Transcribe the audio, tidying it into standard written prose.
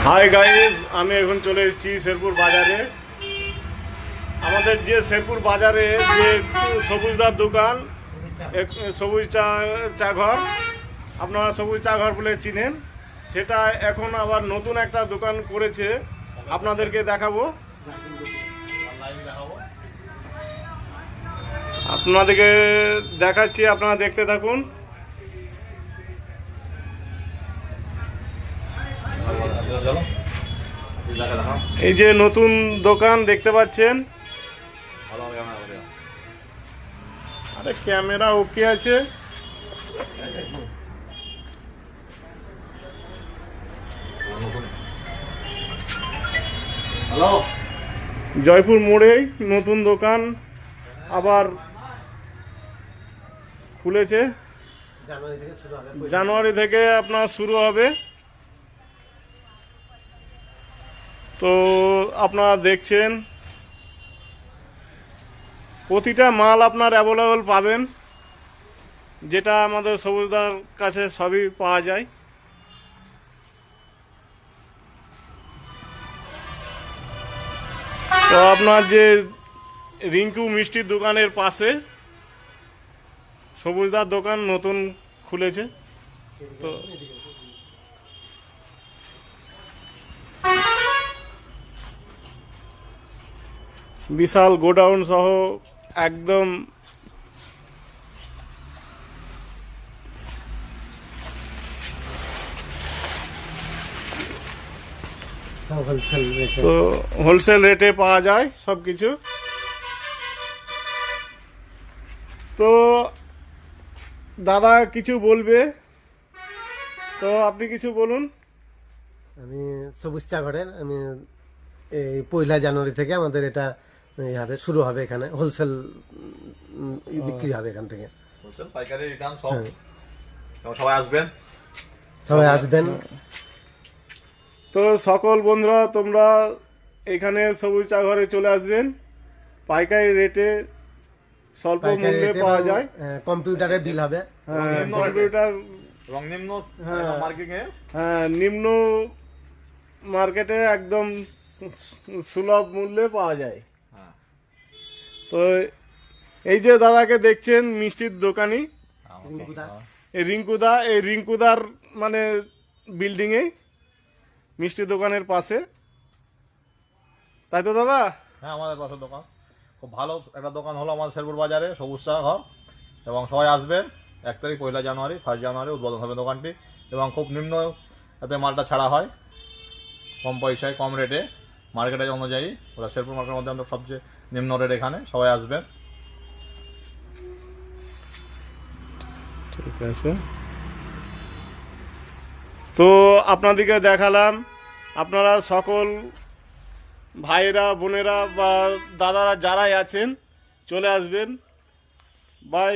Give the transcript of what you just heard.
Hi guys, আমি এখন চলে এসেছি শেরপুর বাজারে। আমাদের যে শেরপুর বাজারে যে সবুজদার দোকান, সবুজ চা ঘর, আপনারা সবুজ চা ঘর বলে চিনেন, সেটা এখন আবার নতুন একটা দোকান করেছে। আপনাদেরকে দেখাবো, আপনাদেরকে দেখাচ্ছি, আপনারা দেখতে থাকুন। এই যে নতুন দোকান দেখতে পাচ্ছেন, আরে ক্যামেরা ওকে আছে। জয়পুর মোড়েই নতুন দোকান আবার খুলেছে। জানুয়ারি থেকে আপনার শুরু হবে। তো আপনারা দেখছেন, প্রতিটা মাল আপনার অ্যাভেলেবল পাবেন, যেটা আমাদের সবুজদার কাছে সবই পাওয়া যায়। তো আপনার যে রিঙ্কু মিষ্টির দোকানের পাশে সবুজদার দোকান নতুন খুলেছে। তো বিশাল গোডাউন সহ একদম তো হোলসেল রেটে পাওয়া যায় সব কিছু। তো দাদা কিছু বলবে, তো আপনি কিছু বলুন। আমি সবুজ চা ঘরের আমি এই 1 জানুয়ারি থেকে আমাদের এটা হবে, শুরু হবে। এখানে হোলসেল বিক্রি হবে এখান থেকে। হোলসেল পাইকারি রিটার্ন সব। সবাই আসবেন, সবাই আসবেন। তো সকল বন্ধুরা, তোমরা এখানে সবুজ চা ঘরে চলে আসবেন। পাইকারি রেটে স্বল্প মূল্যে পাওয়া যায়। কম্পিউটারে বিল হবে। কম্পিউটার রং নিম্ন মার্কেটিং এ, নিম্ন মার্কেটে একদম সুলভ মূল্যে পাওয়া যায়। তো এই যে দাদাকে দেখছেন, মিষ্টির দোকানি এই রিঙ্কুদার মানে বিল্ডিংয়ে মিষ্টির দোকানের পাশে, তাই তো দাদা? হ্যাঁ, আমাদের পাশের দোকান। খুব ভালো একটা দোকান হলো আমাদের শেরপুর বাজারে, সবুজ চা ঘর। এবং সবাই আসবেন। 1 তারিখ 1 জানুয়ারি 1 জানুয়ারি উদ্বোধন হবে দোকানটি। এবং খুব নিম্ন এতে মালটা ছাড়া হয়, কম পয়সায় কম রেটে, মার্কেটের অনুযায়ী। ওরা শেরপুর মার্কেটের মধ্যে আমাদের সবচেয়ে নিম্ন রেট এখানে। সবাই আসবেন। ঠিক আছে। তো আপনাদেরকে দেখালাম, আপনারা সকল ভাইরা বোনেরা বা দাদারা যারাই আছেন চলে আসবেন। বাই।